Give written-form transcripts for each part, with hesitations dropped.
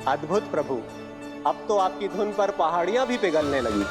अद्भुत प्रभु, अब तो आपकी धुन पर पहाड़ियां भी पिघलने लगी।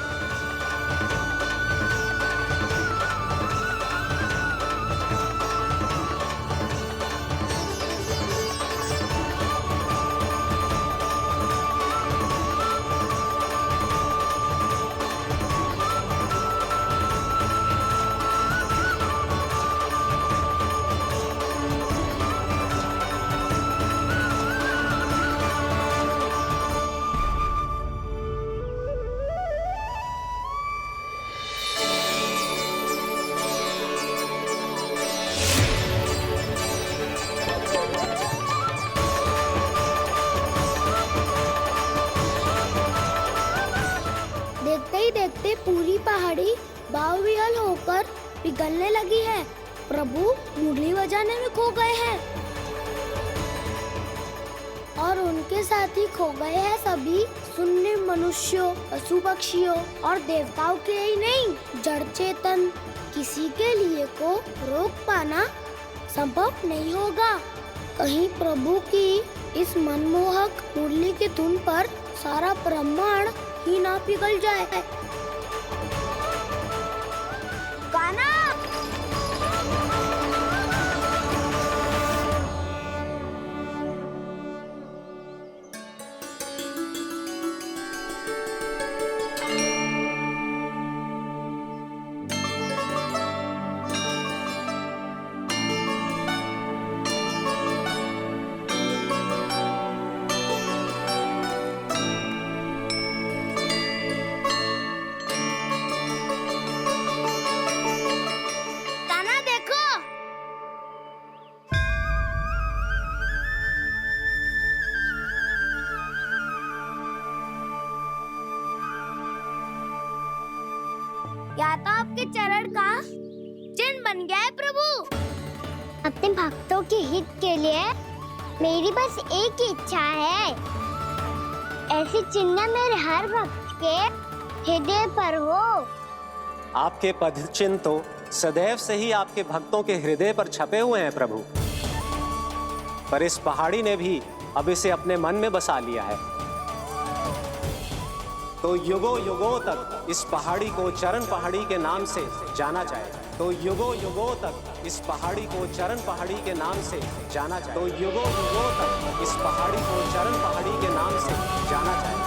देखते ही देखते पूरी पहाड़ी बावरियल होकर पिघलने लगी है। प्रभु मुरली बजाने में खो गए हैं और उनके साथ ही खो गए हैं सभी सुनने मनुष्यों, पशु पक्षियों और देवताओं के ही नहीं, जड़ चेतन किसी के लिए को रोक पाना संभव नहीं होगा। कहीं प्रभु की इस मनमोहक मुरली की धुन पर सारा ब्रह्मांड ही ना पिघल जाए। गाना या तो आपके चरण का चिन्ह बन गया है प्रभु। अपने भक्तों के हित के लिए मेरी बस एक ही इच्छा है, ऐसी चिन्ह मेरे हर भक्त के हृदय पर हो। आपके पद चिन्ह तो सदैव से ही आपके भक्तों के हृदय पर छपे हुए हैं प्रभु, पर इस पहाड़ी ने भी अब इसे अपने मन में बसा लिया है। तो युगों युगों तक इस पहाड़ी को चरण पहाड़ी के नाम से जाना जाए। तो युगों युगों तक इस पहाड़ी को चरण पहाड़ी के नाम से जाना जाए। तो युगों युगों तक इस पहाड़ी को चरण पहाड़ी के नाम से जाना जाए।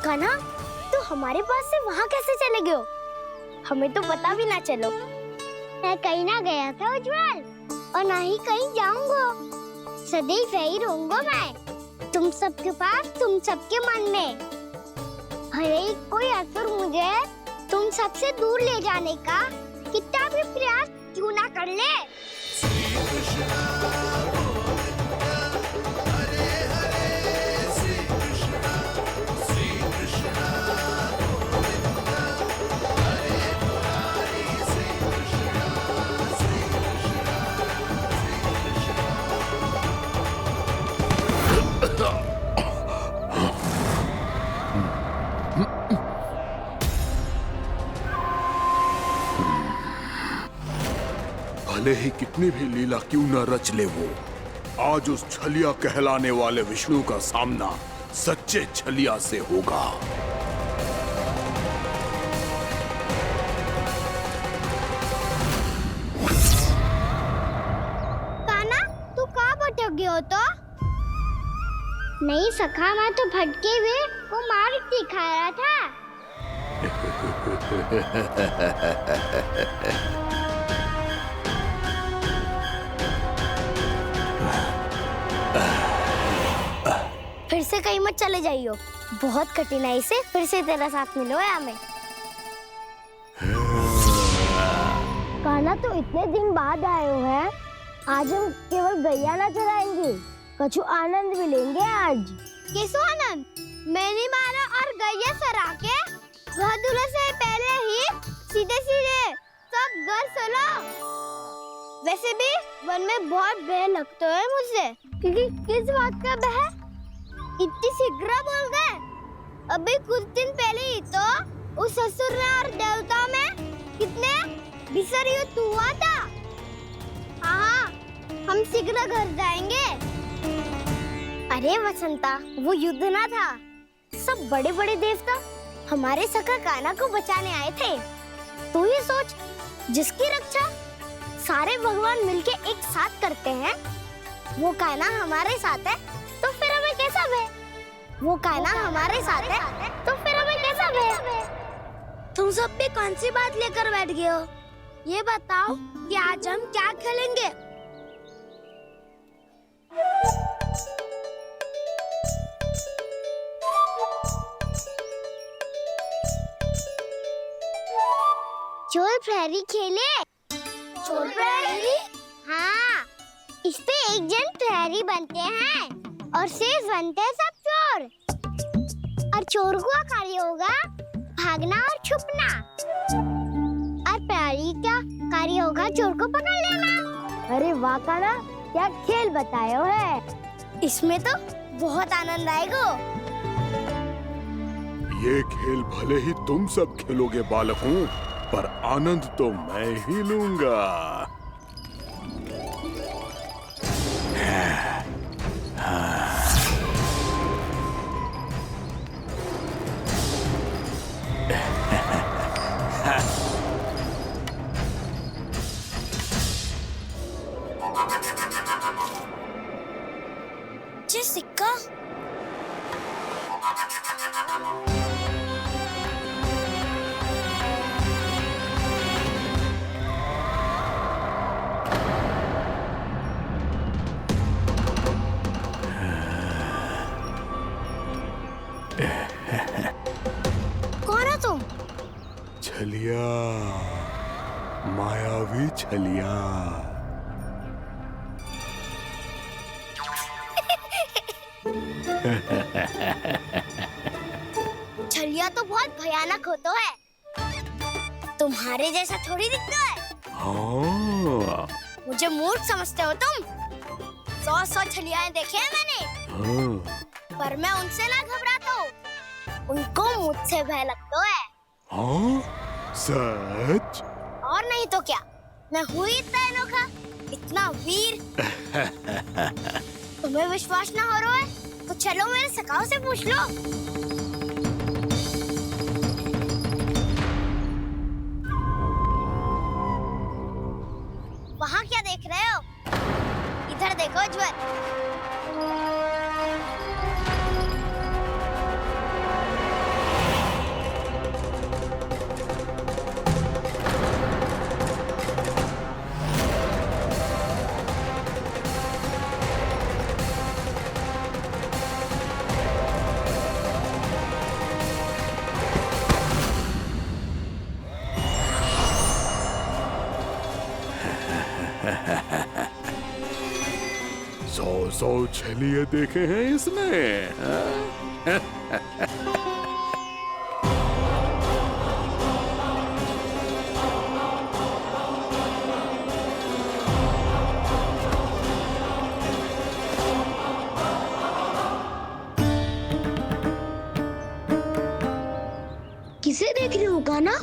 कान्हा, तो हमारे पास से वहाँ कैसे चले गए हो? हमें तो पता भी ना चलो। मैं कहीं ना गया था उज्जवल, और ना ही कहीं जाऊंगा। सदैव यही रहूंगा मैं, तुम सबके पास, तुम सबके मन में। भले ही कोई असुर मुझे तुम सबसे दूर ले जाने का कितना भी प्रयास क्यों ना कर ले। भले ही कितनी भी लीला क्यों न रच ले वो, आज उस छलिया कहलाने वाले विष्णु का सामना सच्चे छलिया से होगा। कान्हा, तू कहाँ भटक गया हो तो? नहीं सखा, मैं तो भटके हुए वो मार्ग दिखा रहा था। फिर से कहीं मत चले जाइयो, बहुत कठिनाई से फिर से तेरा साथ मिलो है हमें। कान्हा, तो इतने दिन बाद आए हो हैं, आज हम केवल गैया ना चराएंगे, कछु आनंद भी लेंगे आज। किसो आनंद? मैंने मारा और गैया चरा के वह दूल्हे से पहले ही सीधे सीधे सब घर चला। वैसे भी वन में बहुत भय लगता है मुझे, क्योंकि किस बात का भय? इतनी शीघ्र बोल गए। अभी कुछ दिन पहले ही तो उस ससुर में और देवता में कितने भीषण युद्ध हुआ था। हाँ, हम शीघ्र घर जाएंगे। अरे वसंता, वो युद्ध ना था, सब बड़े बड़े देवता हमारे सखा कान्हा को बचाने आए थे। तू ही सोच, जिसकी रक्षा सारे भगवान मिलके एक साथ करते हैं, वो कान्हा हमारे साथ है तो फिर हमें कैसा भय? वो कान्हा हमारे साथ है तो फिर हमें कैसा भय? तुम सब भी कौन सी बात लेकर बैठ गए हो? ये बताओ कि आज हम क्या खेलेंगे? चोर प्रहरी खेले। चोर प्रहरी? हाँ, इस पे एक जन प्रहरी बनते हैं और शेष बनते हैं सब चोर। और चोर का कार्य होगा भागना और छुपना, और प्रहरी का कार्य होगा चोर को पकड़ लेना। अरे वाह कान्हा, क्या खेल बताए है। इसमें तो बहुत आनंद आएगा। ये खेल भले ही तुम सब खेलोगे बालकों, पर आनंद तो मैं ही लूंगा। ये सिक्का कौन हो तुम? छलिया, मायावी छलिया। छलिया तो बहुत भयानक होता है, तुम्हारे जैसा थोड़ी दिखता है। हाँ। मुझे मूर्ख समझते हो तुम? 100 छलियाएं देखे हैं मैंने। हाँ। पर मैं उनसे ना घबराता हूँ, उनको मुझसे भय लगता है। हाँ? सच? और नहीं तो क्या, मैं हूँ इतना अनोखा, इतना वीर। तुम्हें विश्वास ना हो रहा है तो चलो मेरे सखाओं से पूछ लो। वहाँ क्या देख रहे हो? इधर देखो उज्ज्वल। सौ छलिए देखे हैं इसने। किसे देख रही हो कान्हा?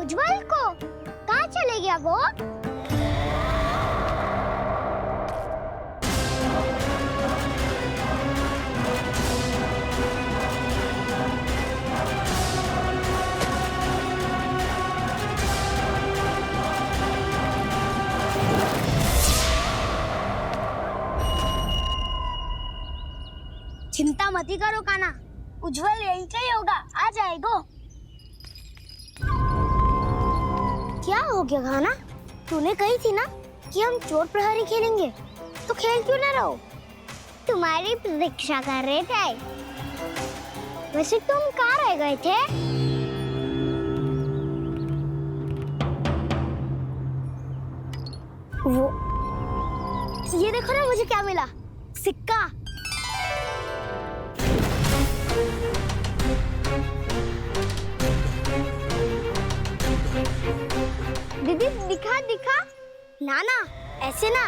उज्ज्वल को। कहाँ चले गया वो? चिंता मत करो कान्हा, उज्ज्वल यहीं का ही होगा, आ जाएगा। क्या हो गया कान्हा? तूने कही थी ना कि हम चोर प्रहरी खेलेंगे, तो खेल क्यों ना रहो? तुम्हारी प्रतीक्षा कर रहे थे। वैसे तुम कहाँ रह गए थे? वो ये देखो ना, मुझे क्या मिला? सिक्का। दीदी दिखा दिखा। ना ना, ऐसे ना।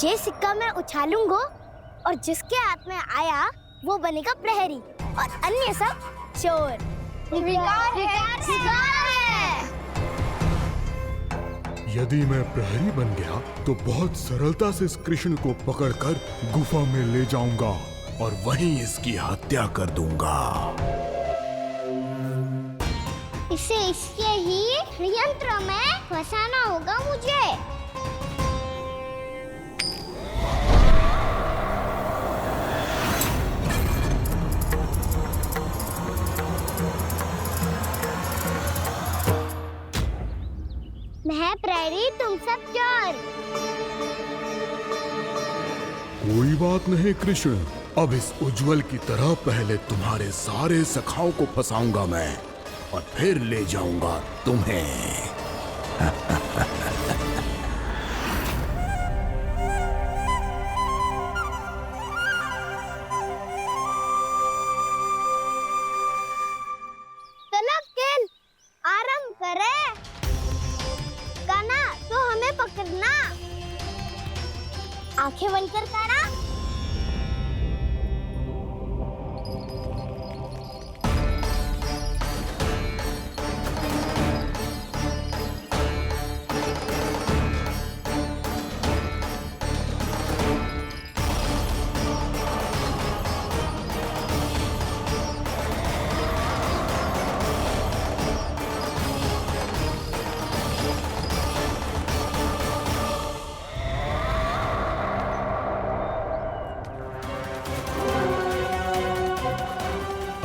ये सिक्का मैं उछालूंगा और जिसके हाथ में आया वो बनेगा प्रहरी और अन्य सब चोर। स्वीकार है। यदि मैं प्रहरी बन गया तो बहुत सरलता से इस कृष्ण को पकड़कर गुफा में ले जाऊंगा और वहीं इसकी हत्या कर दूंगा। इसे इसके ही षड्यंत्र में फंसाना होगा मुझे। मैं प्रहरी, तुम सब चोर। कोई बात नहीं कृष्ण, अब इस उज्जवल की तरह पहले तुम्हारे सारे सखाओं को फंसाऊंगा मैं और फिर ले जाऊंगा तुम्हें। चलो खेल आरंभ करें। कान्हा, तो हमें पकड़ना। आंखें बंद कर कान्हा।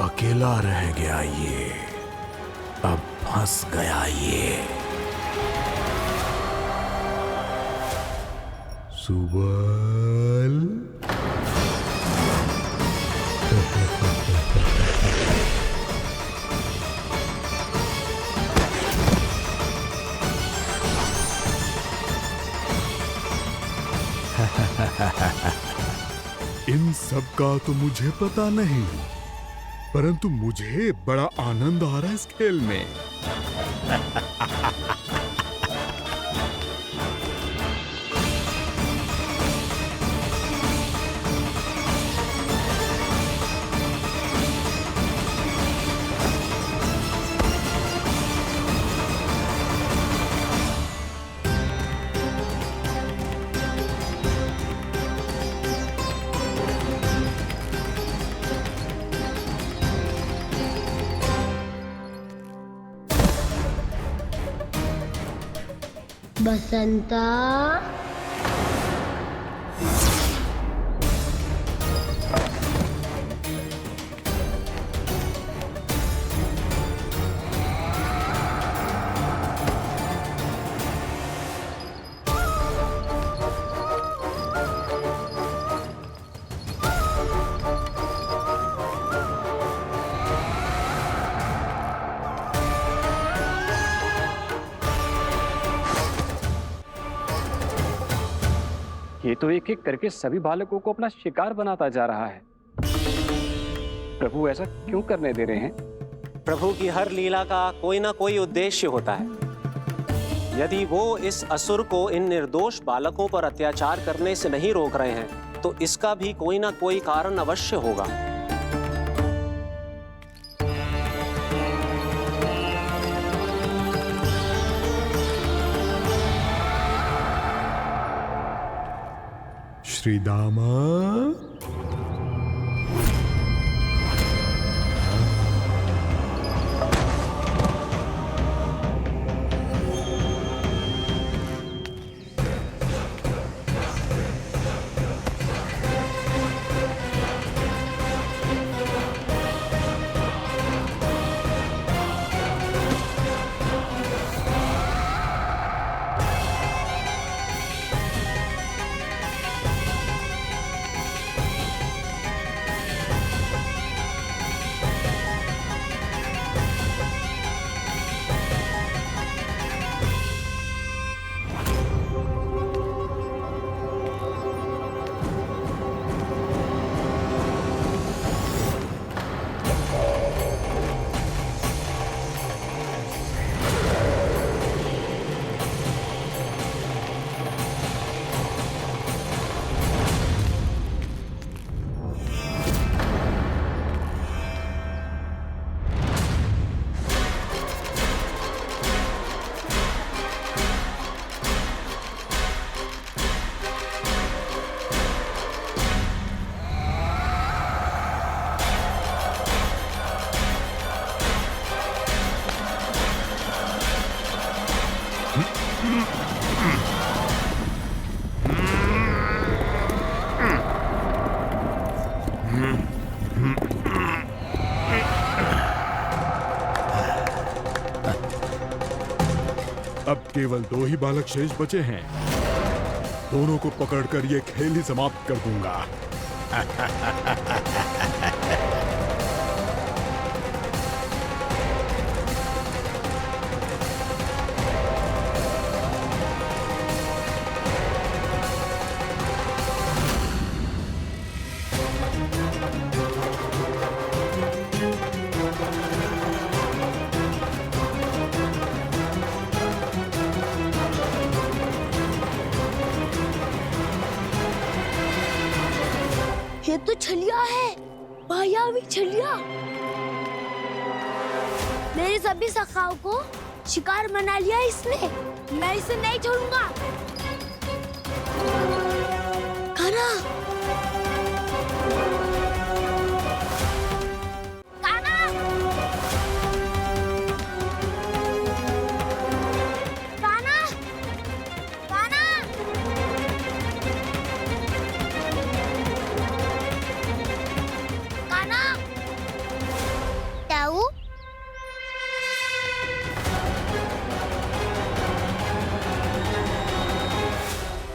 अकेला रह गया ये, अब फंस गया ये। सुबल। इन सब का तो मुझे पता नहीं, परंतु मुझे बड़ा आनंद आ रहा है इस खेल में। बसंता, ये तो एक एक करके सभी बालकों को अपना शिकार बनाता जा रहा है। प्रभु ऐसा क्यों करने दे रहे हैं? प्रभु की हर लीला का कोई ना कोई उद्देश्य होता है। यदि वो इस असुर को इन निर्दोष बालकों पर अत्याचार करने से नहीं रोक रहे हैं तो इसका भी कोई ना कोई कारण अवश्य होगा। श्री दामा, अब केवल 2 ही बालक शेष बचे हैं। दोनों को पकड़कर ये खेल ही समाप्त कर दूंगा। ये तो छलिया है, मायावी छलिया। मेरे सभी सखाओं को शिकार बना लिया इसने। मैं इसे नहीं छोड़ूंगा। कान्हा, कान्हा, कान्हा, कान्हा। कान्हा, ताऊ,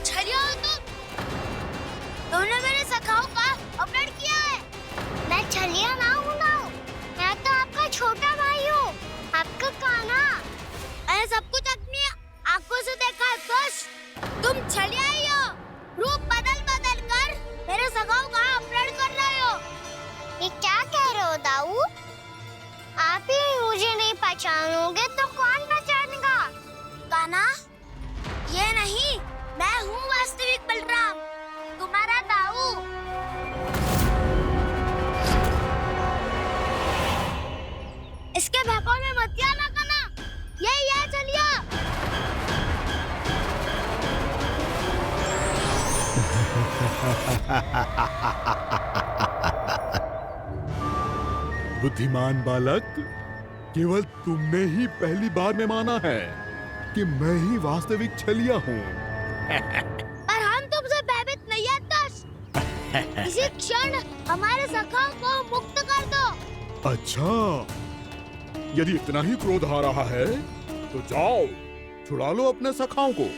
छलिया हो तुम? तुमने मेरे सखाओं का अपहरण किया है। मैं छलिया ना हूँ ना, मैं तो आपका छोटा भाई हूँ, आपका कान्हा। मैंने सब कुछ अपनी आंखों से देखा है बस। तुम छलिया ही हो, रूप बदल बदल कर मेरे सखाओं का अपहरण कर रहे हो। ये क्या कह रहे हो दाऊ? आप ही मुझे नहीं पहचानोगे तो कौन पहचानेगा? कान्हा, ये नहीं, मैं हूँ वास्तविक बलराम, तुम्हारा दाऊ। इसके भौकाल में मत आना कान्हा, यही है चलिया। बुद्धिमान बालक, केवल तुमने ही पहली बार में माना है कि मैं ही वास्तविक छलिया हूँ। पर हम तुमसे भयभीत नहीं है दस। इसी क्षण हमारे सखाओं को मुक्त कर दो। अच्छा, यदि इतना ही क्रोध आ रहा है तो जाओ, छुड़ा लो अपने सखाओं को।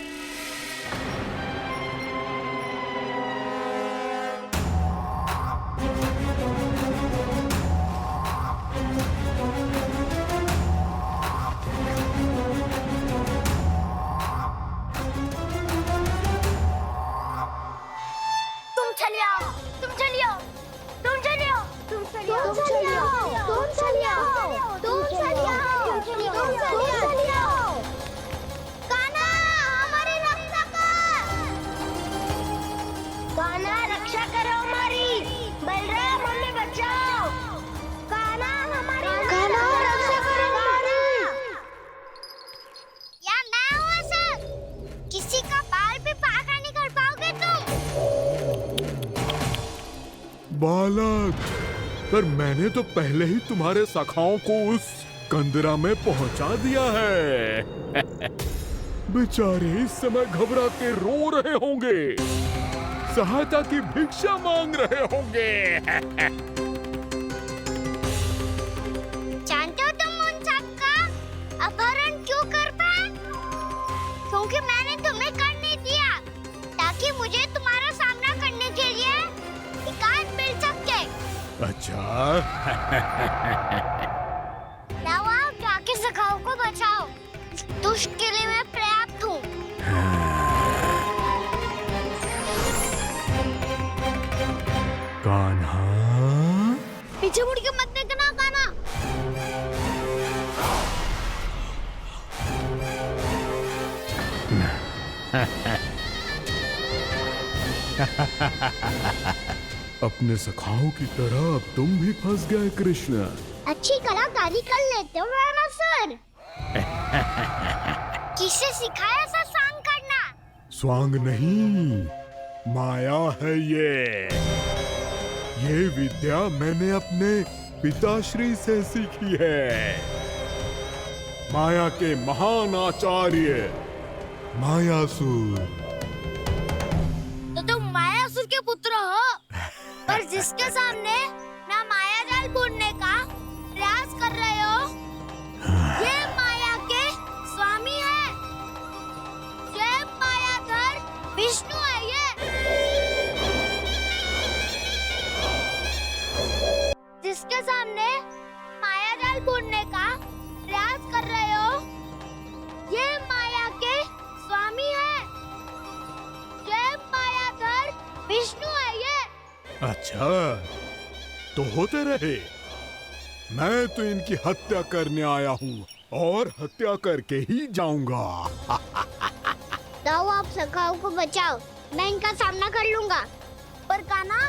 तुम चलिए आओ, तुम चलिए आओ, तुम चलिए आओ, तुम चलिए आओ, तुम चलिए आओ, तुम चलिए आओ, तुम चलिए आओ, तुम चलिए आओ। कान्हा, हमारी रक्षा कर। कान्हा, रक्षा करो हमारी। बलराम, हमें बचाओ। कान्हा, हमारी रक्षा करो हमारी। या मैं हूँ ऐसा? किसी का बाल भी पाका नहीं कर पाओगे तुम। बालक, पर मैंने तो पहले ही तुम्हारे सखाओं को उस कंदरा में पहुंचा दिया है। बेचारे इस समय घबरा के रो रहे होंगे, सहायता की भिक्षा मांग रहे होंगे। जानते हो तुम उन सबका अपहरण क्यों कर पाए? क्योंकि मैंने तुम्हें कर नहीं दिया, ताकि मुझे तुम्हारा सामना करने के लिए एकांत मिल सके। अच्छा। जाओ, जाके सखाओं को बचाओ। इस दुष्ट के लिए मैं पर्याप्त हूँ। कान्हा, पीछे मुड़ के मत देखना कान्हा। अपने सखाओं की तरह अब तुम भी फंस गए कृष्ण। अच्छी कलाकारी कर लेते हो रानासुर। किससे सिखाया ऐसा स्वांग करना? स्वांग नहीं, माया है ये विद्या मैंने अपने पिताश्री से सीखी है। माया के महान आचार्य मायासुर। तो तुम मायासुर के पुत्र हो, पर जिसके सामने मैं माया जाल बुनने का प्रयास कर रहे हो, ये माया के स्वामी है। ये मायाधर विष्णु है। ये जिसके सामने माया जाल बुनने का प्रयास कर रहे हो, ये माया के स्वामी है। ये मायाधर विष्णु है। ये अच्छा, तो होते रहे। मैं तो इनकी हत्या करने आया हूँ और हत्या करके ही जाऊंगा। जाओ, आप सखाओं को बचाओ, मैं इनका सामना कर लूंगा। पर कान्हा,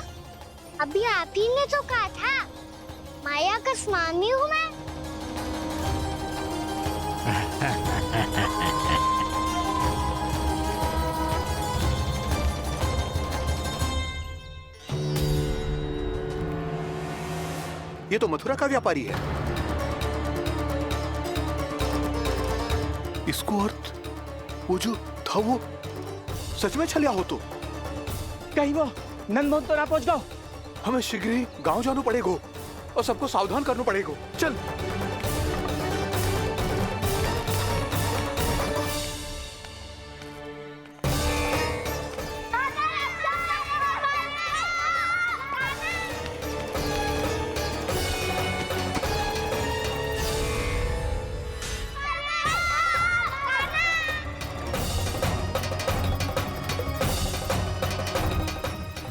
अभी आप ही ने तो कहा था माया का स्वामी हूँ मैं। ये तो मथुरा का व्यापारी है। इसको अर्थ वो जो था वो सच में छलिया हो तो कहीं वो नंदमोहन तो ना पहुंच गो। हमें शीघ्र ही गांव जाना पड़ेगा और सबको सावधान करना पड़ेगा। चल।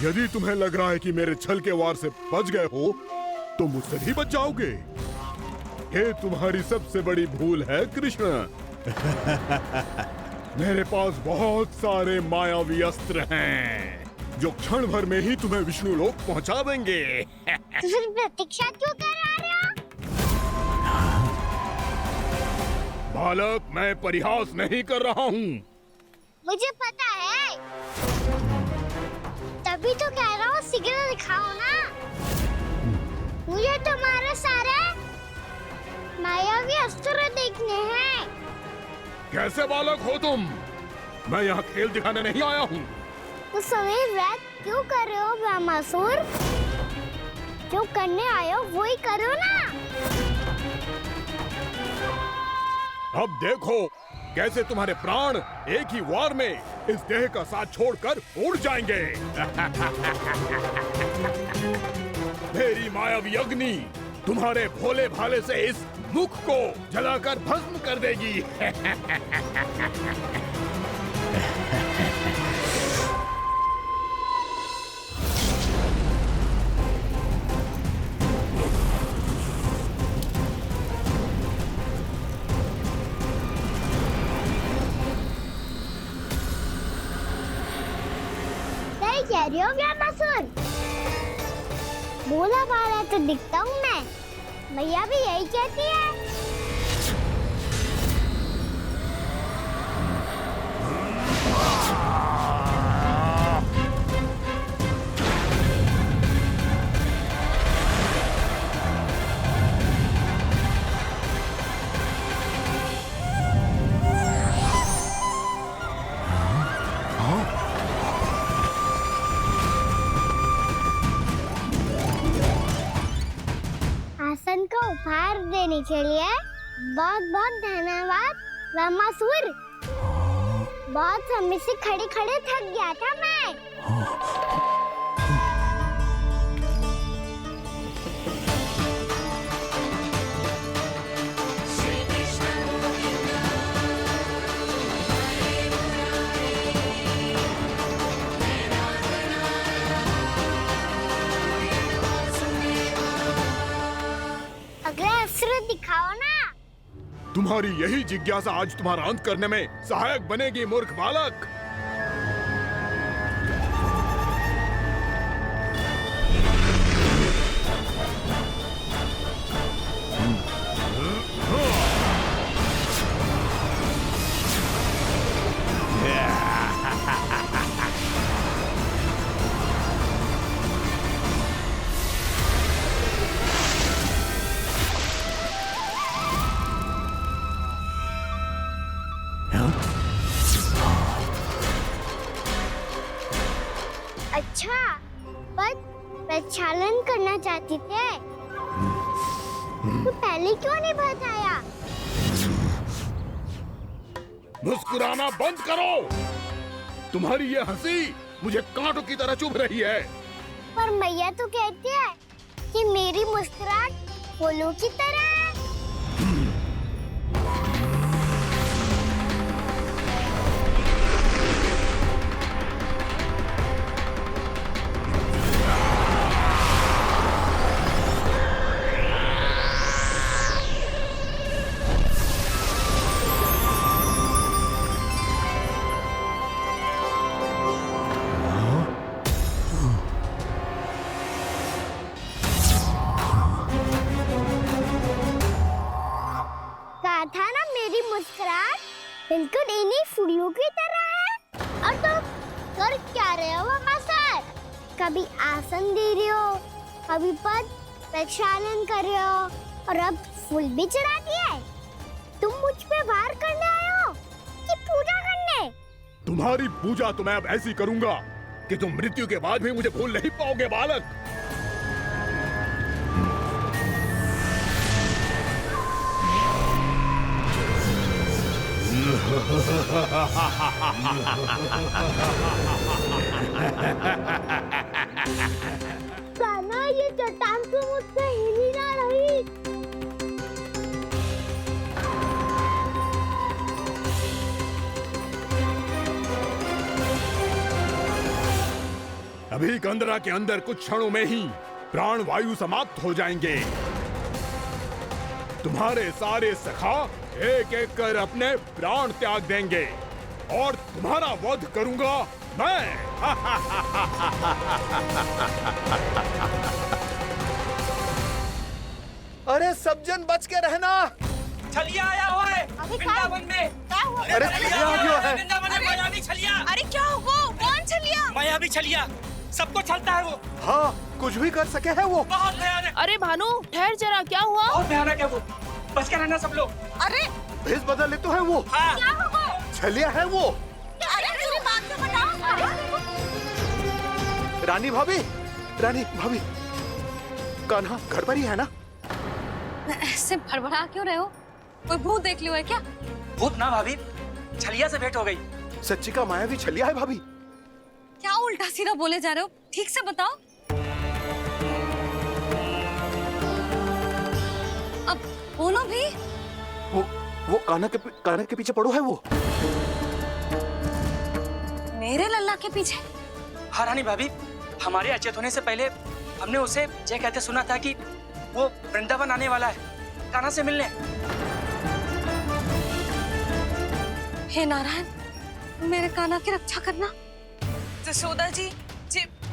यदि तुम्हें लग रहा है कि मेरे छल के वार से बच गए हो, तो मुझसे भी बच जाओगे। ये तुम्हारी सबसे बड़ी भूल है कृष्ण। मेरे पास बहुत सारे मायावी अस्त्र हैं, जो क्षण भर में ही तुम्हें विष्णु लोक पहुंचा देंगे। तो फिर प्रतीक्षा क्यों कर रहे हो? बालक, मैं परिहास नहीं कर रहा हूँ। मुझे पता है, तभी तो कह रहा हूँ शीघ्र दिखाओ ना। मुझे तुम्हारे सारे मायावी अस्त्र देखने हैं। कैसे बालक हो तुम? मैं यहाँ खेल दिखाने नहीं आया हूँ। तो समय व्यर्थ क्यों कर रहे हो ब्रह्मासुर? जो करने आए हो वो ही करो ना। अब देखो कैसे तुम्हारे प्राण एक ही वार में इस देह का साथ छोड़कर उड़ जाएंगे। मेरी मायावी अग्नि तुम्हारे भोले भाले से इस मुख को जलाकर भस्म कर देगी। सही कह रही हो ब्रह्मासुर। भोला भाला तो दिखता हूँ मैं, भैया भी यही कहती है। आसन का उपहार देने के लिए बहुत बहुत धन्यवाद ब्रह्मासुर। बहुत समय से खड़े खड़े थक गया था मैं। अगला अस्त्र दिखाओ ना। तुम्हारी यही जिज्ञासा आज तुम्हारा अंत करने में सहायक बनेगी मूर्ख बालक। अच्छा, पर प्रक्षालन करना चाहती थे तो पहले क्यों नहीं बताया? मुस्कुराना बंद करो। तुम्हारी ये हंसी मुझे कांटों की तरह चुभ रही है। पर मैया तो कहती है कि मेरी मुस्कुराहट फूलों की तरह है। कहा था ना मेरी मुस्कुराहट बिल्कुल इन्हीं फूलों की तरह है। और तुम कर क्या रहे हो मास्टर? कभी आसन दे रहे हो, कभी पद प्रक्षालन कर रहे हो और अब फूल भी चढ़ा दिए। तुम मुझ पे वार करने आए हो कि पूजा करने? तुम्हारी पूजा तो मैं अब ऐसी करूंगा कि तुम मृत्यु के बाद भी मुझे भूल नहीं पाओगे बालक। कान्हा, ये चट्टान तो मुझसे हिली ना रही। अभी कंदरा के अंदर कुछ क्षणों में ही प्राण वायु समाप्त हो जाएंगे। तुम्हारे सारे सखा एक एक कर अपने प्राण त्याग देंगे और तुम्हारा वध करूंगा मैं। अरे सब जन बच के रहना। छलिया आया हुआ है वृंदावन में। अरे छलिया आ गया है। वृंदावन में मायावी छलिया। अरे क्या हुआ? कौन छलिया? मायावी छलिया, सबको छलता है वो। हाँ, कुछ भी कर सके है वो। बहुत भयानक। अरे भानु, ठहर जरा, क्या हुआ? बहुत भयानक है वो, बच के रहना सब लोग। अरे भेष बदल ले तो है वो। हाँ। क्या हुआ? छलिया है वो। अरे पूरी बात तो बताओ। रानी भाभी, रानी भाभी, कान्हा घर पर ही है ना? ऐसे भड़बड़ा क्यों रहे हो? कोई भूत देख लियो है क्या? भूत ना भाभी, छलिया से भेंट हो गई। सच्ची का मायावी छलिया है भाभी। क्या उल्टा सीधा बोले जा रहे हो? ठीक से बताओ। अब बोलो भी। वो कान्हा के पीछे पड़ो है वो। मेरे लल्ला के पीछे? हाँ रानी भाभी, हमारे अचेत होने से पहले हमने उसे ये कहते सुना था कि वो वृंदावन आने वाला है कान्हा से मिलने। हे नारायण, मेरे कान्हा की रक्षा करना। जसोदा जी,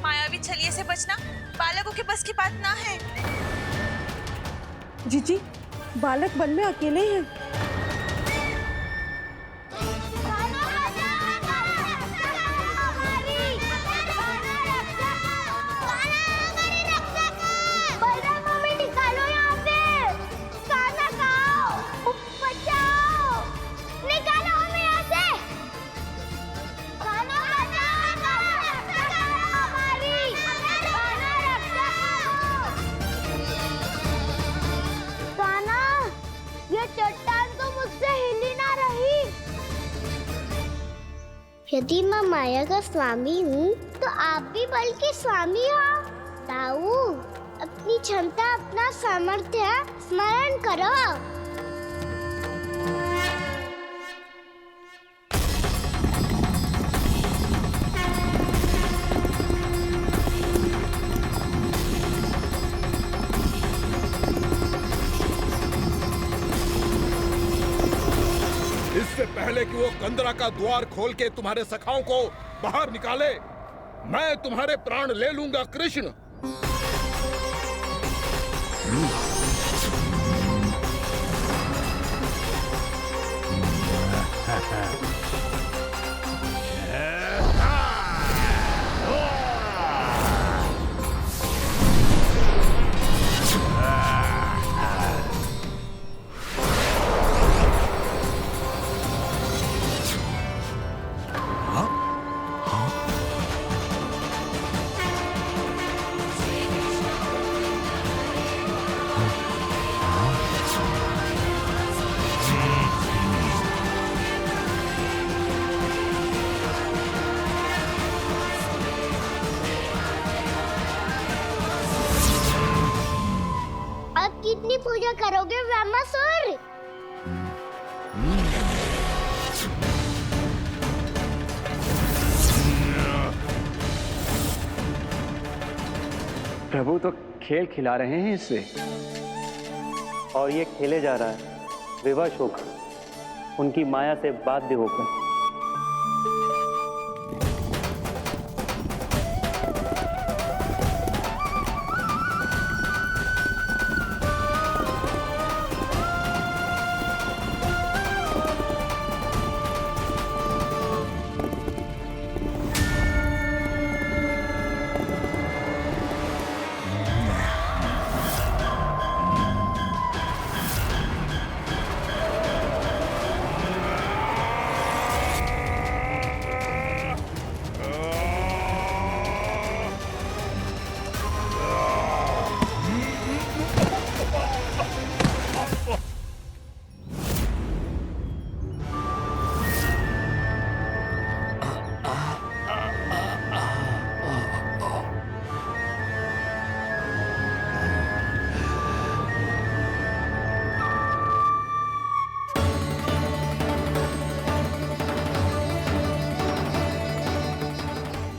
मायावी छलिए से बचना बालकों के बस की बात ना है। जीजी, बालक वन में अकेले हैं। यदि मैं माया का स्वामी हूँ तो आप भी बल के स्वामी हो। ताऊ, अपनी क्षमता, अपना सामर्थ्य स्मरण करो। इससे पहले कि वो कंदरा का द्वार खोल के तुम्हारे सखाओं को बाहर निकाले, मैं तुम्हारे प्राण ले लूंगा कृष्ण। क्या करोगे व्यामासुर? प्रभु तो खेल खिला रहे हैं इससे, और ये खेले जा रहा है विवश होकर, उनकी माया से बाध्य होकर।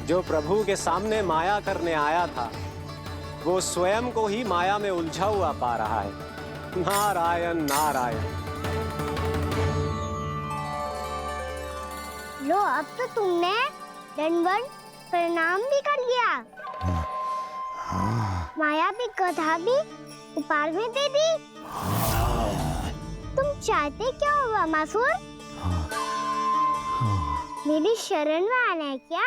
जो प्रभु के सामने माया करने आया था, वो स्वयं को ही माया में उलझा हुआ पा रहा है। नारायण नारायण। लो, अब तो तुमने दंडवत प्रणाम भी कर लिया, माया भी कथा भी उपहार में दे दी। तुम चाहते क्या हो व्यामासुर? मेरी शरण में आना है क्या?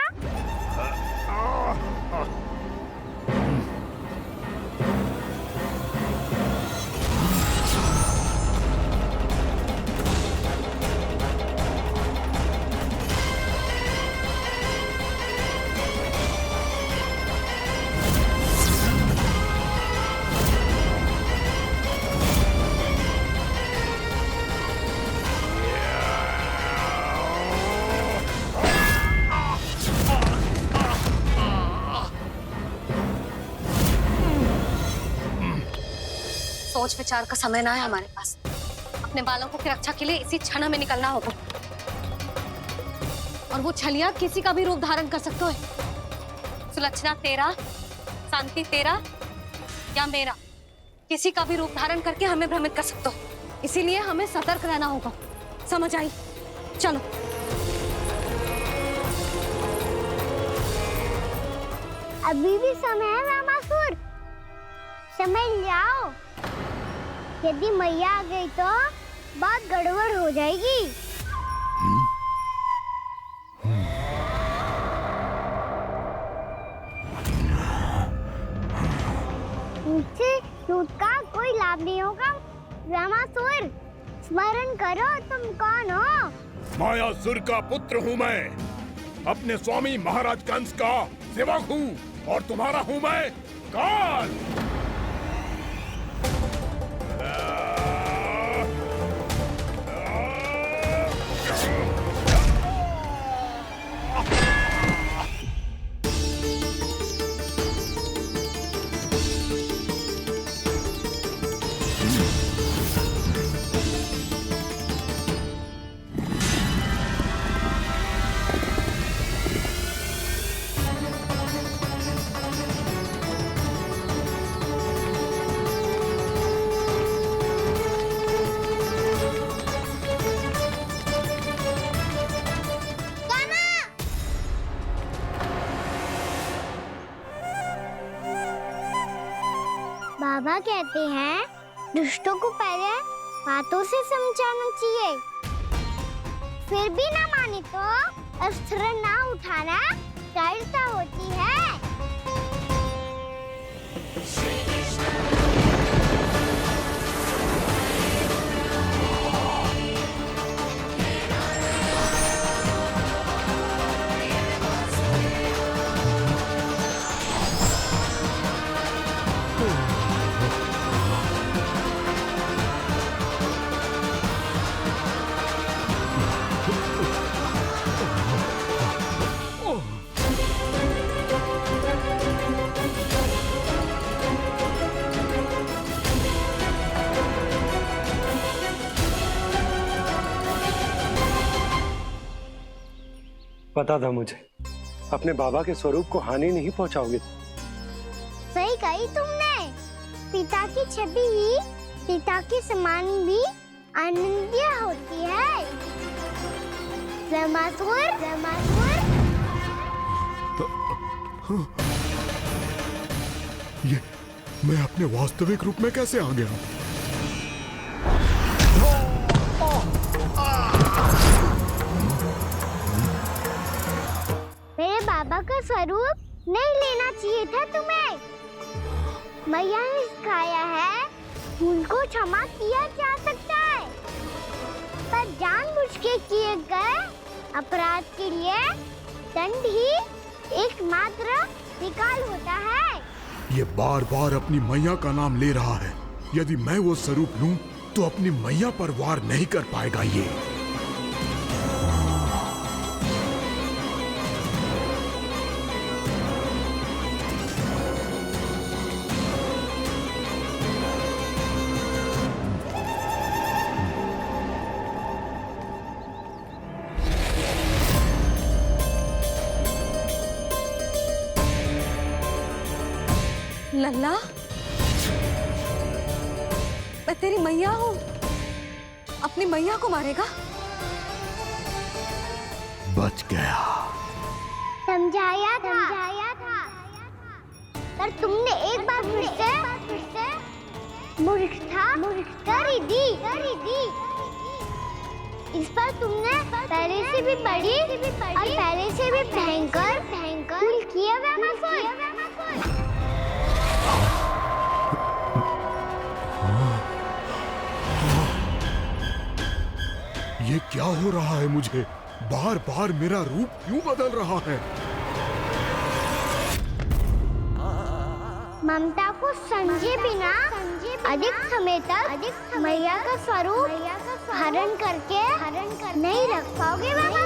सोच विचार का समय ना है हमारे पास। अपने बालकों की रक्षा के लिए इसी क्षण में निकलना होगा। और वो छलिया किसी का भी रूप धारण कर सकते हो। सुलक्षणा तेरा, शांति तेरा या मेरा, किसी का भी रूप धारण करके हमें भ्रमित कर सकते हो। इसीलिए हमें सतर्क रहना होगा। समझ आई? चलो। अभी भी समय है व्यामासुर, समझ जाओ। यदि मैया आ गई तो बात गड़बड़ हो जाएगी। मुझसे झूठ का कोई लाभ नहीं होगा। व्यामासुर, स्मरण करो तुम कौन हो? मायासुर का पुत्र हूँ मैं, अपने स्वामी महाराज कंस का सेवक हूँ, और तुम्हारा हूँ मैं काल। बाबा कहते हैं दुष्टों को पहले बातों से समझाना चाहिए, फिर भी ना माने तो अस्त्र ना उठाना कायरता होती है। पता था मुझे अपने बाबा के स्वरूप को हानि नहीं पहुंचाओगे। सही कही तुमने। पिता की छवि ही पिता के समान भी आनंदीय होती है। रमासुर, रमासुर। ये मैं अपने वास्तविक रूप में कैसे आ गया? मेरे बाबा का स्वरूप नहीं लेना चाहिए था तुम्हें। मैया ने सिखाया है भूल को क्षमा किया जा सकता है, पर जानबूझ के किए गए अपराध के लिए दंड ही एकमात्र निकाल होता है। ये बार बार अपनी मैया का नाम ले रहा है। यदि मैं वो स्वरूप लूं तो अपनी मैया पर वार नहीं कर पाएगा ये। लल्ला, मैं तेरी मैया हूँ। अपनी मैया को मारेगा? बच गया। समझाया था, पर तुमने एक बार फिर से मूर्खता कर ही दी। इस पर तुमने पहले से भी बड़ी और पहले से भी भयंकर भूल किया वह। ये क्या हो रहा है मुझे? बार बार मेरा रूप क्यों बदल रहा है? ममता को समझे बिना अधिक समय तक मैया का स्वरूप हरण करके नहीं रख पाओगे बाबा।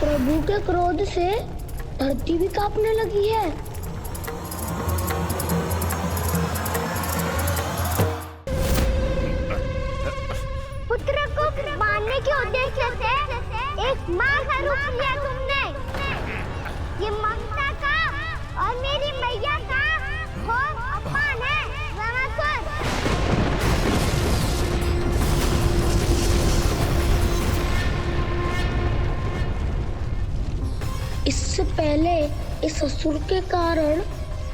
प्रभु के क्रोध से धरती भी कांपने लगी है। पुत्र को मारने के उद्देश्य से एक मां का रूप लिया तुमने। ये ममता का और मेरी मैया का घोर अपमान है रमासुर। इससे पहले इस असुर के कारण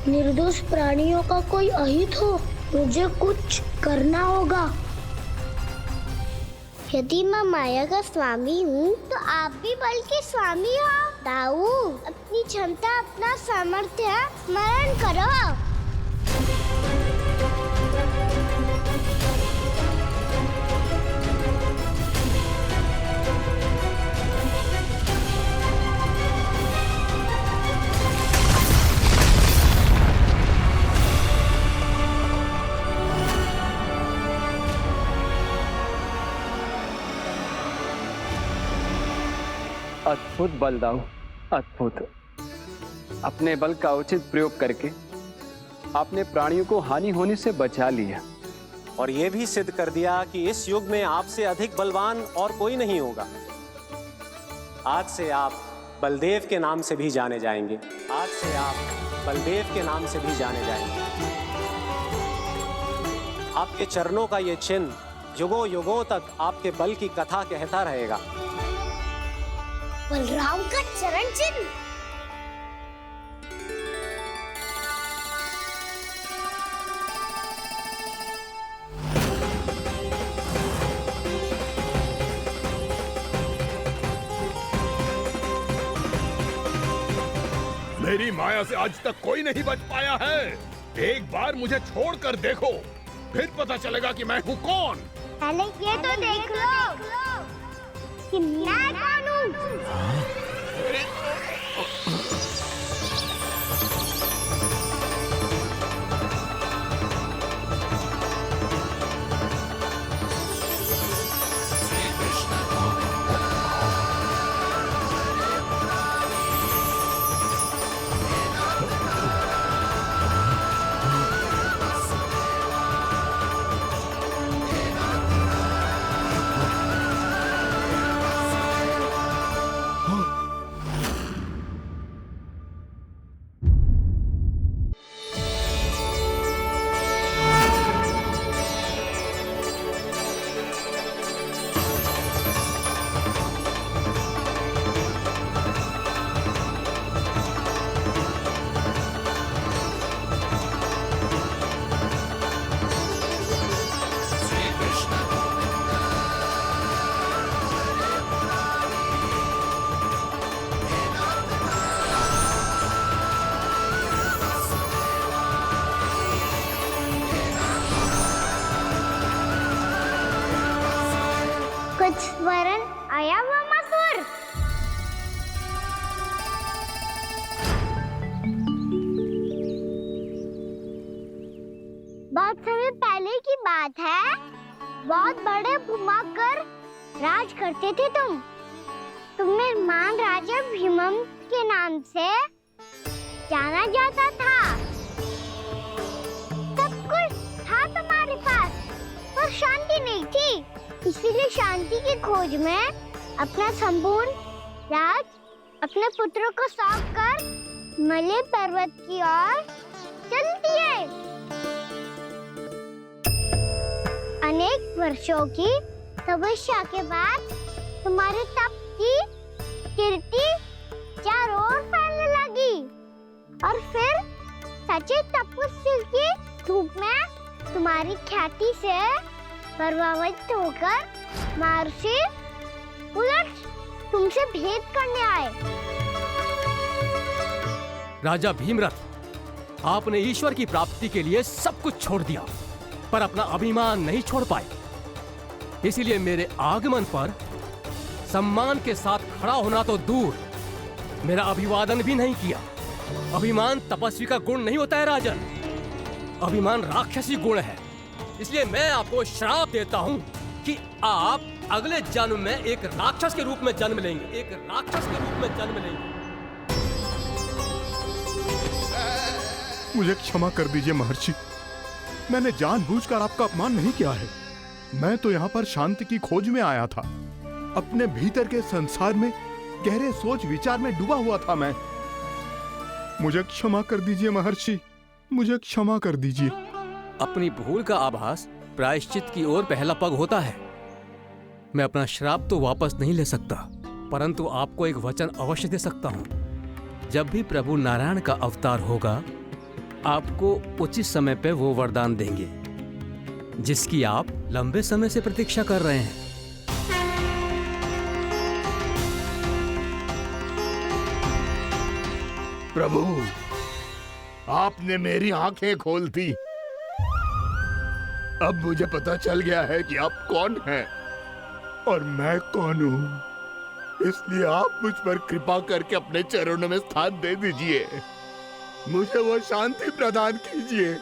निर्दोष प्राणियों का कोई अहित हो, मुझे कुछ करना होगा। यदि मैं माया का स्वामी हूँ तो आप भी बल के स्वामी हो। दाऊ, अपनी क्षमता, अपना सामर्थ्य स्मरण करो। अद्भुत बलदाऊ, अद्भुत। अपने बल का उचित प्रयोग करके आपने प्राणियों को हानि होने से बचा लिया और ये भी सिद्ध कर दिया कि इस युग में आपसे अधिक बलवान और कोई नहीं होगा। आज से आप बलदेव के नाम से भी जाने जाएंगे। आज से आप बलदेव के नाम से भी जाने जाएंगे। आपके चरणों का ये चिन्ह युगों युगों तक आपके बल की कथा कहता रहेगा। बलराम का चरण चिन्ह। मेरी माया से आज तक कोई नहीं बच पाया है। एक बार मुझे छोड़कर देखो, फिर पता चलेगा कि मैं हूँ कौन। पहले ये तो देख लो कि मैं कौन हूँ। कुछ वरन आया हुआ मसूर। बहुत समय पहले की बात है। बहुत बड़े भूमाकर राज करते थे तुम्हें मान राजा भीमम के नाम से जाना जाता था। सब कुछ था तुम्हारे पास, पर शांति नहीं थी। इसीलिए शांति की खोज में अपना संपूर्ण राज अपने पुत्रों को सौंप कर मलय पर्वत की ओर चल दिए। अनेक वर्षों की तपस्या के बाद तुम्हारे तप की कीर्ति चारों ओर फैलने लगी और फिर सच्चे तपस्वी के रूप में तुम्हारी ख्याति से प्रभावित होकर महर्षि उलट तुमसे भेंट करने आए। राजा भीमरथ, आपने ईश्वर की प्राप्ति के लिए सब कुछ छोड़ दिया, पर अपना अभिमान नहीं छोड़ पाए। इसीलिए मेरे आगमन पर सम्मान के साथ खड़ा होना तो दूर, मेरा अभिवादन भी नहीं किया। अभिमान तपस्वी का गुण नहीं होता है राजन, अभिमान राक्षसी गुण है। इसलिए मैं आपको श्राप देता हूँ कि आप अगले जन्म में एक राक्षस के रूप में जन्म लेंगे, एक राक्षस के रूप में जन्म लेंगे। मुझे क्षमा कर दीजिए महर्षि, मैंने जानबूझकर आपका अपमान नहीं किया है। मैं तो यहाँ पर शांति की खोज में आया था। अपने भीतर के संसार में गहरे सोच विचार में डूबा हुआ था मैं। मुझे क्षमा कर दीजिए महर्षि, मुझे क्षमा कर दीजिए। अपनी भूल का आभास प्रायश्चित की ओर पहला पग होता है। मैं अपना श्राप तो वापस नहीं ले सकता, परंतु आपको एक वचन अवश्य दे सकता हूँ। जब भी प्रभु नारायण का अवतार होगा, आपको उचित समय पे वो वरदान देंगे जिसकी आप लंबे समय से प्रतीक्षा कर रहे हैं। प्रभु, आपने मेरी आंखें खोल दी। अब मुझे पता चल गया है कि आप कौन हैं और मैं कौन हूँ। इसलिए आप मुझ पर कृपा करके अपने चरणों में स्थान दे दीजिए। मुझे वो शांति प्रदान कीजिए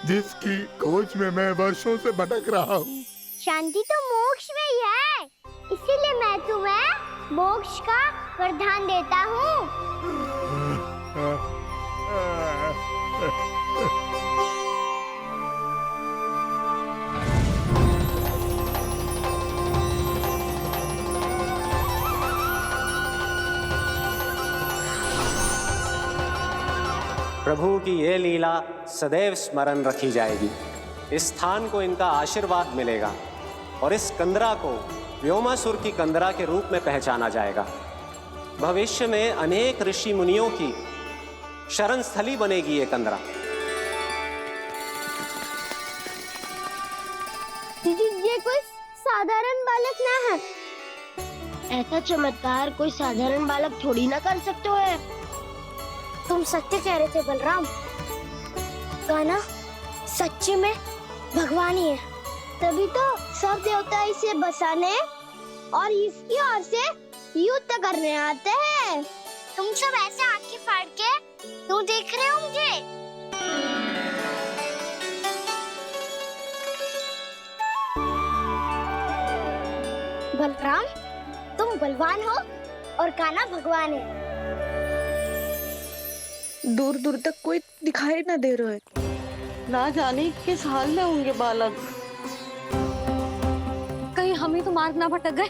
जिसकी खोज में मैं वर्षों से भटक रहा हूँ। शांति तो मोक्ष में ही है, इसीलिए मैं तुम्हें मोक्ष का वरदान देता हूँ। प्रभु की ये लीला सदैव स्मरण रखी जाएगी। इस स्थान को इनका आशीर्वाद मिलेगा और इस कंदरा को व्योमासुर की कंदरा के रूप में पहचाना जाएगा। भविष्य में अनेक ऋषि मुनियों की शरण स्थली बनेगी ये कंदरा। ये कोई साधारण बालक ना है। ऐसा चमत्कार कोई साधारण बालक थोड़ी ना कर सकते है। तुम तुम सत्य कह रहे थे बलराम। कान्हा सच्ची में भगवान ही है। तभी तो सब देवता इसे बसाने और इसकी ओर से युद्ध करने आते हैं। तुम सब ऐसे आंखें फाड़ के क्यों देख रहे हो मुझे? बलराम तुम बलवान हो और कान्हा भगवान है। दूर दूर तक कोई दिखाई न दे रहा है। ना जाने किस हाल में होंगे बालक। कहीं हम ही तो मार्ग ना भटक गए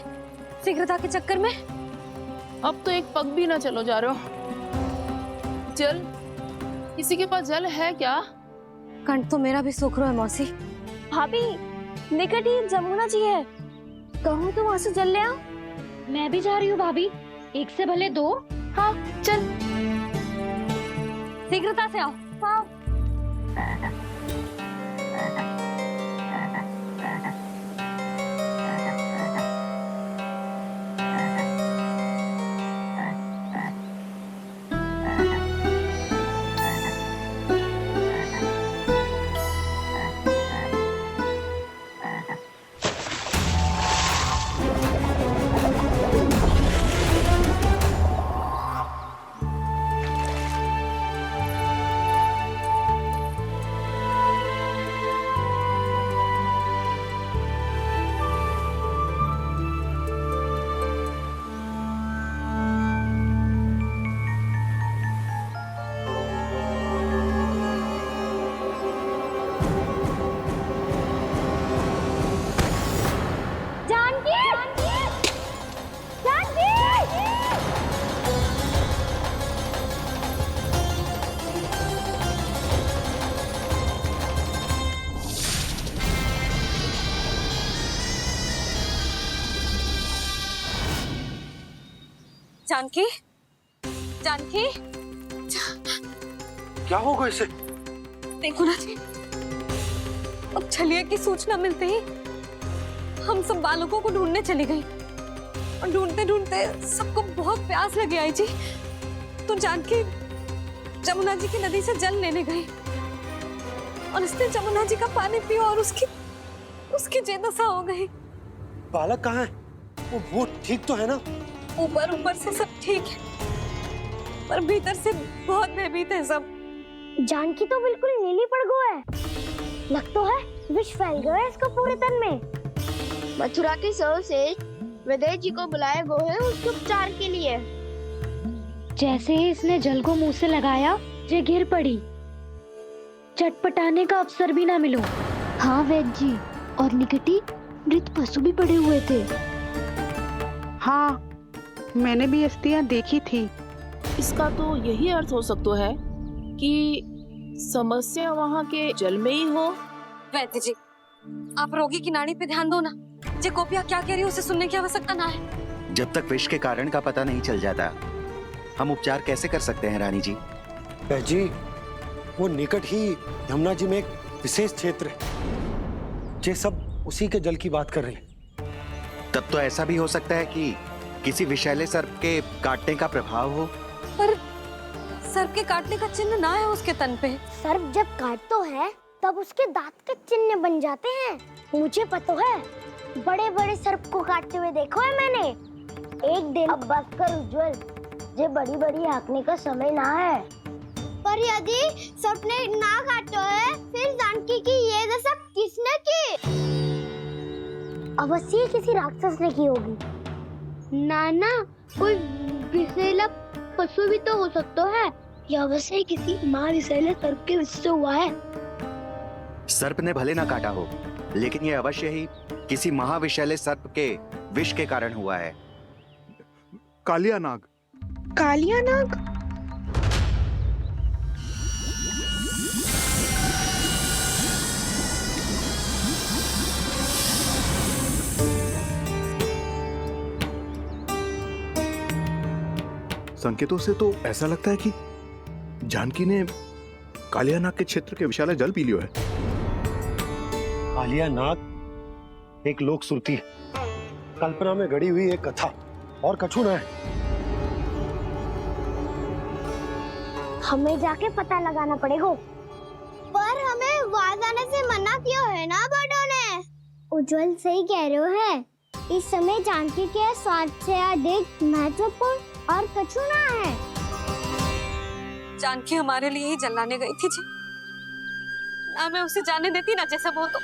शीघ्रता के चक्कर में। अब तो एक पग भी ना चलो जा रहे हो। जल, किसी के पास जल है क्या? कंठ तो मेरा भी सूख रहा है मौसी। भाभी निकट ही जमुना जी है, कहूँ तो वहाँ से जल ले आओ। मैं भी जा रही हूँ भाभी, एक से भले दो। हाँ चल, शीघ्रता से आओ। हाँ। जानकी, जानकी, क्या होगा इसे? देखो ना जी, अब छलिया की सूचना मिलते ही हम सब बालकों को ढूंढने चली गई और ढूंढते ढूंढते सबको बहुत प्यास लगी आई जी। तो जानकी जमुना जी की नदी से जल लेने गई और उसने जमुना जी का पानी पिया और उसकी जेदशा हो गई। बालक कहाँ है? वो ठीक तो है ना? ऊपर से सब ठीक है पर भीतर से बहुत भयभीत है सब। जानकी तो बिल्कुल नीली पड़ गया है। लग तो है विष फैल गया है इसका पूरे तन में। मथुरा के सर्वश्रेष्ठ विदेह जी को बुलाए गए हैं उसके उपचार के लिए। जैसे ही इसने जल को मुंह से लगाया, ये गिर पड़ी। चटपटाने का अवसर भी ना मिलो। हाँ वैद्य जी, और निकटी मृत पशु भी पड़े हुए थे। हाँ मैंने भी अस्थियां देखी थी। इसका तो यही अर्थ हो सकता है कि समस्या वहाँ के जल में ही हो। वैद्य जी, आप रोगी की नाड़ी पे ध्यान दो ना। जे गोपिया क्या कह रही है उसे सुनने की आवश्यकता ना है। जब तक विष के कारण का पता नहीं चल जाता, हम उपचार कैसे कर सकते हैं रानी जी? जी, वो निकट ही यमुना जी में एक विशेष क्षेत्र है। ये सब उसी के जल की बात कर रहे हैं। तब तो ऐसा भी हो सकता है कि किसी विषैले सर्प के काटने का प्रभाव हो। पर सर्प के काटने का चिन्ह ना है उसके तन पे। सर्प जब काटता है तब उसके दांत के चिन्ह बन जाते हैं। मुझे पता है, बड़े बड़े सर्प को काटते हुए देखो है मैंने। एक दिन अब बस कर उज्जवल, ये बड़ी बड़ी हाँकने का समय ना है। पर यदि सर्प ने ना काटा है, फिर जानकी की ये दशा किसने की? अवश्य किसी राक्षस ने की होगी। नाना, कोई विषैला पशु भी तो हो सकता है। यह अवश्य किसी महाविषैले सर्प के विष से हुआ है। सर्प ने भले ना काटा हो, लेकिन यह अवश्य ही किसी महाविषैले सर्प के विष के कारण हुआ है। कालिया नाग। कालिया नाग? संकेतों से तो ऐसा लगता है कि जानकी ने कालिया नाग के क्षेत्र के विशाल जल पी लियो है। कालिया नाग एक लोक श्रुति है, कल्पना में गढ़ी हुई एक कथा, और कछु ना है। हमें जाके पता लगाना पड़ेगा। पर हमें वहां जाने से मना किया है ना बड़ों ने। उज्जवल सही कह रहे हो है। इस समय जानकी के स्वार्थ से अधिक महत्वपूर्ण और कछु ना है। जानकी हमारे लिए ही जलाने गई थी जी, ना मैं उसे जाने देती ना जैसा वो तो।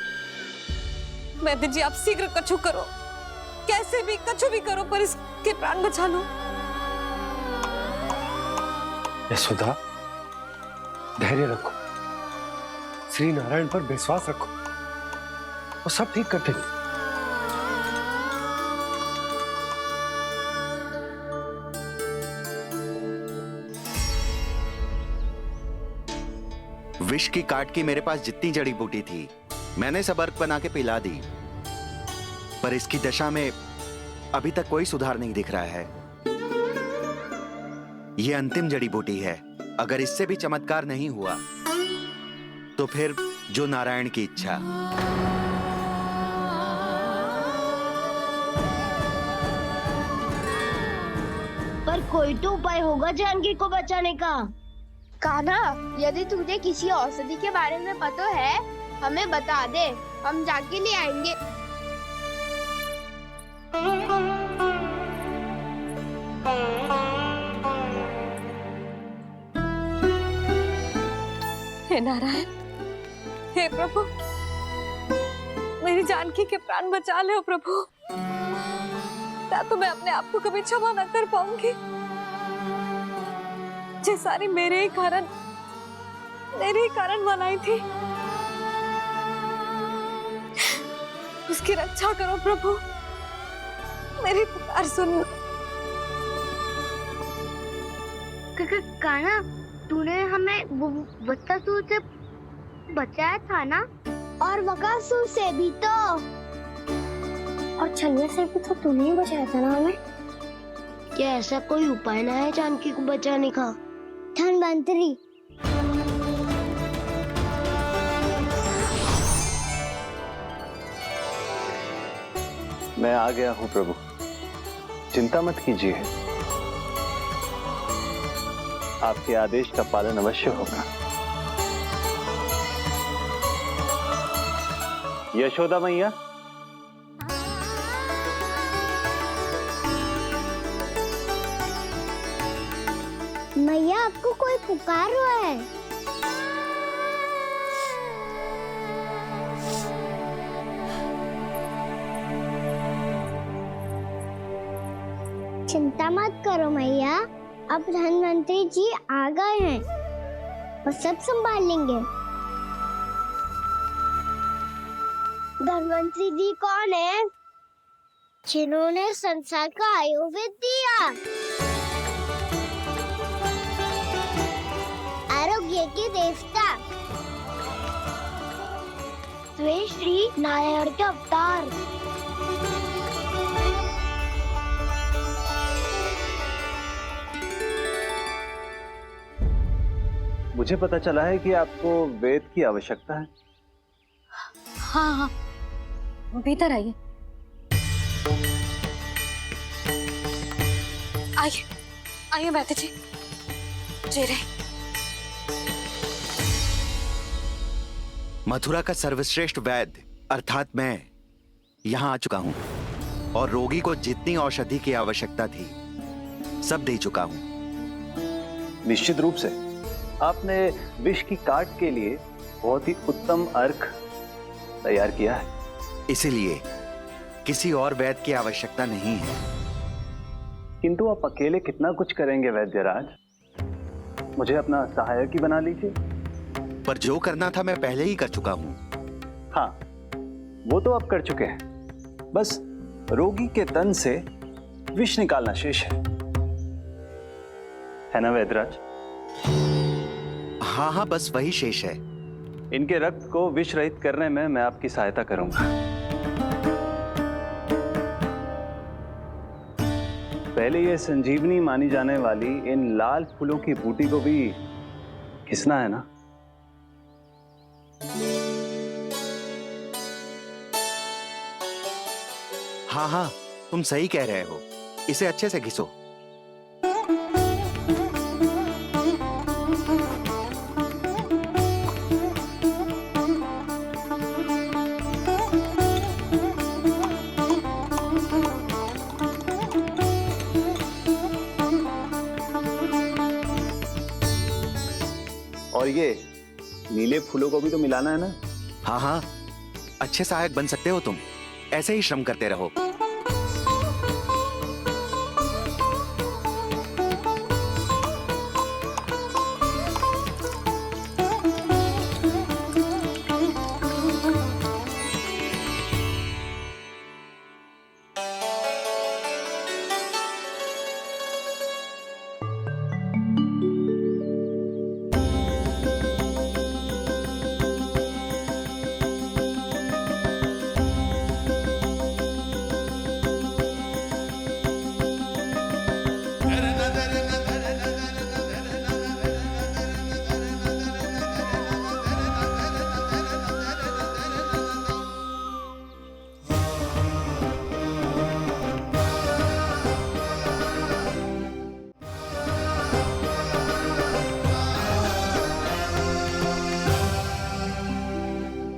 वैद्य जी आप शीघ्र कछु करो, कैसे भी कछु भी करो, पर इसके प्राण बचा लो। यशोदा, धैर्य रखो, श्री नारायण पर विश्वास रखो, वो सब ठीक कर देंगे। विष की काट की मेरे पास जितनी जड़ी बूटी थी मैंने सब अर्क बना के पिला दी, पर इसकी दशा में अभी तक कोई सुधार नहीं दिख रहा है। ये अंतिम जड़ी बूटी है, अगर इससे भी चमत्कार नहीं हुआ तो फिर जो नारायण की इच्छा। पर कोई तो उपाय होगा जानकी को बचाने का। कान्हा, यदि तुझे किसी औषधि के बारे में पता है हमें बता दे, हम जाके ले आएंगे। हे नारायण, हे प्रभु, मेरी जानकी के प्राण बचा ले प्रभु। क्या तो मैं अपने आप को कभी क्षमा न कर पाऊंगी। ये सारी मेरे ही कारण बनाई थी। उसकी रक्षा करो प्रभु, मेरी पुकार सुनो। कान्हा, तूने हमें बकासुर से बचाया था ना? और बकासुर से भी तो, और छलिया से भी तो तूने ही बचाया था ना हमें। क्या ऐसा कोई उपाय ना है जानकी को बचाने का? धन्वंतरी, मैं आ गया हूं प्रभु, चिंता मत कीजिए, आपके आदेश का पालन अवश्य होगा। यशोदा मैया, मैया आपको कोई पुकार रहा है। चिंता मत करो मैया, अब धन्वंतरी जी आ गए हैं, वो सब संभाल लेंगे। धन्वंतरी जी कौन है? जिन्होंने संसार का आयुर्वेद दिया, आरोग्य के देवता, वे श्री नारायण के अवतार। मुझे पता चला है कि आपको वेद की आवश्यकता है। हाँ हाँ, भीतर आइए। आइए आइए वैद्य जी, जी रहे। मथुरा का सर्वश्रेष्ठ वैद्य अर्थात मैं यहाँ आ चुका हूँ और रोगी को जितनी औषधि की आवश्यकता थी सब दे चुका हूँ। निश्चित रूप से आपने विष की काट के लिए बहुत ही उत्तम अर्क तैयार किया है, इसीलिए किसी और वैद्य की आवश्यकता नहीं है। किंतु आप अकेले कितना कुछ करेंगे वैद्यराज, मुझे अपना सहायक ही बना लीजिए। पर जो करना था मैं पहले ही कर चुका हूँ। हाँ, वो तो आप कर चुके हैं, बस रोगी के तन से विष निकालना शेष है ना वैद्यराज? हाँ हाँ, बस वही शेष है। इनके रक्त को विष रहित करने में मैं आपकी सहायता करूंगा। पहले ये संजीवनी मानी जाने वाली इन लाल फूलों की बूटी को भी घिसना है ना? हाँ हाँ, तुम सही कह रहे हो, इसे अच्छे से घिसो। और ये नीले फूलों को भी तो मिलाना है ना? हाँ हाँ, अच्छे सहायक बन सकते हो तुम, ऐसे ही श्रम करते रहो।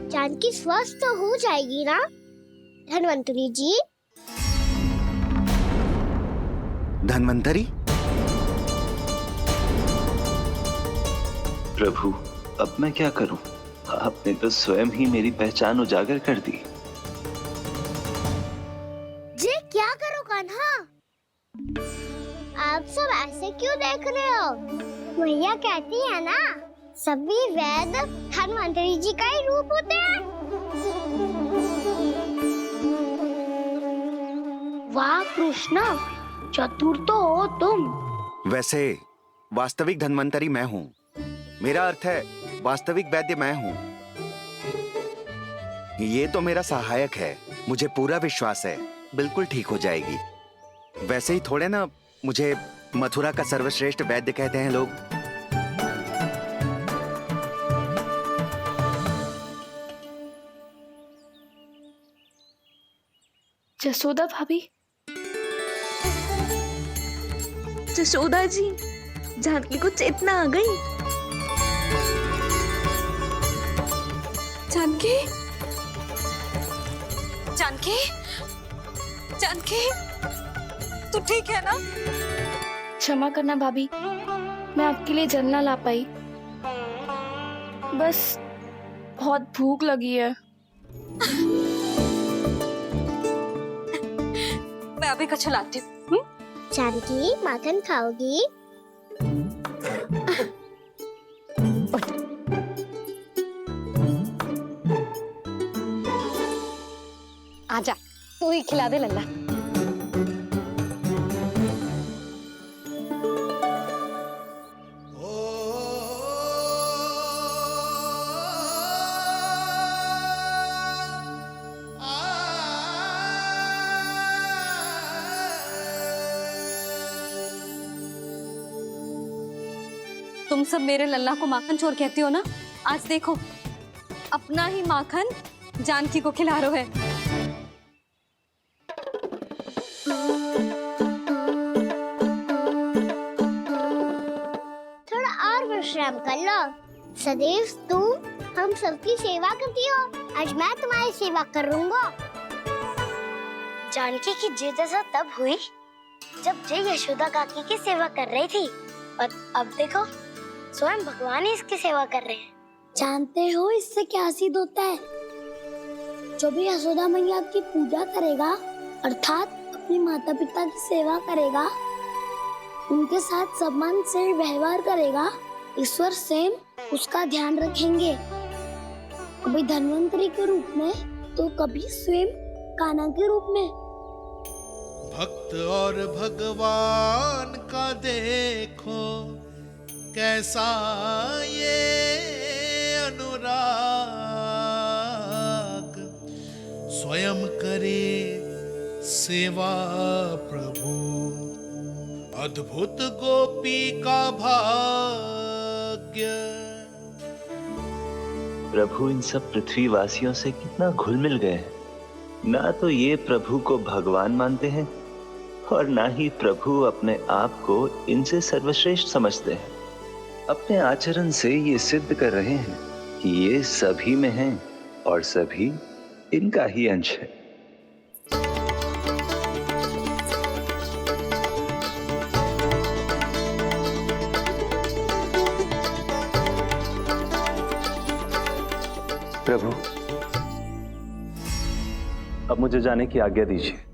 जानकी स्वस्थ तो हो जाएगी ना धन्वंतरी जी? धन्वंतरी? प्रभु, अब मैं क्या करूं? आपने तो स्वयं ही मेरी पहचान उजागर कर दी। जी क्या करो कान्हा? आप सब ऐसे क्यों देख रहे हो? भैया कहती है ना, सभी वेद धन्वंतरी जी का ही रूप होते हैं। वाह कृष्णा, चतुर तो हो तुम। वैसे वास्तविक धन्वंतरी मैं हूँ। मेरा अर्थ है वास्तविक वैद्य मैं हूँ। ये तो मेरा सहायक है, मुझे पूरा विश्वास है बिल्कुल ठीक हो जाएगी। वैसे ही थोड़े ना मुझे मथुरा का सर्वश्रेष्ठ वैद्य कहते हैं लोग। जसोदा भाभी, जसोदा जी, जानकी को चेतना आ गई। जानकी, जानकी, जानकी, तू ठीक है ना? क्षमा करना भाभी, मैं आपके लिए जल ना ला पाई। बस बहुत भूख लगी है। मैं अभी कछु लाती हूँ। जानकी माखन खाओगी? आजा, तू ही खिला दे लल्ला। तुम सब मेरे लल्ला को माखन चोर कहती हो ना? आज देखो, अपना ही माखन जानकी को खिला रहे है। थोड़ा और विश्राम कर लो। सदैव तुम हम सबकी सेवा करती हो, आज मैं तुम्हारी सेवा करूंगा। जानकी की जिज्ञासा तब हुई जब जय यशोदा काकी की सेवा कर रही थी, और अब देखो स्वयं भगवान ही इसकी सेवा कर रहे हैं। जानते हो इससे क्या सिद्ध होता है? जो भी यशोदा मैया की पूजा करेगा, अर्थात अपने माता पिता की सेवा करेगा, उनके साथ सम्मान से व्यवहार करेगा, ईश्वर स्वयं उसका ध्यान रखेंगे। कभी धन्वंतरी के रूप में तो कभी स्वयं कान्हा के रूप में। भक्त और भगवान का देखो कैसा ये अनुराग, स्वयं करे सेवा प्रभु, अद्भुत गोपी का भाग्य। प्रभु इन सब पृथ्वीवासियों से कितना घुल मिल गए हैं। ना तो ये प्रभु को भगवान मानते हैं और ना ही प्रभु अपने आप को इनसे सर्वश्रेष्ठ समझते हैं। अपने आचरण से ये सिद्ध कर रहे हैं कि ये सभी में हैं और सभी इनका ही अंश है। प्रभु, अब मुझे जाने की आज्ञा दीजिए।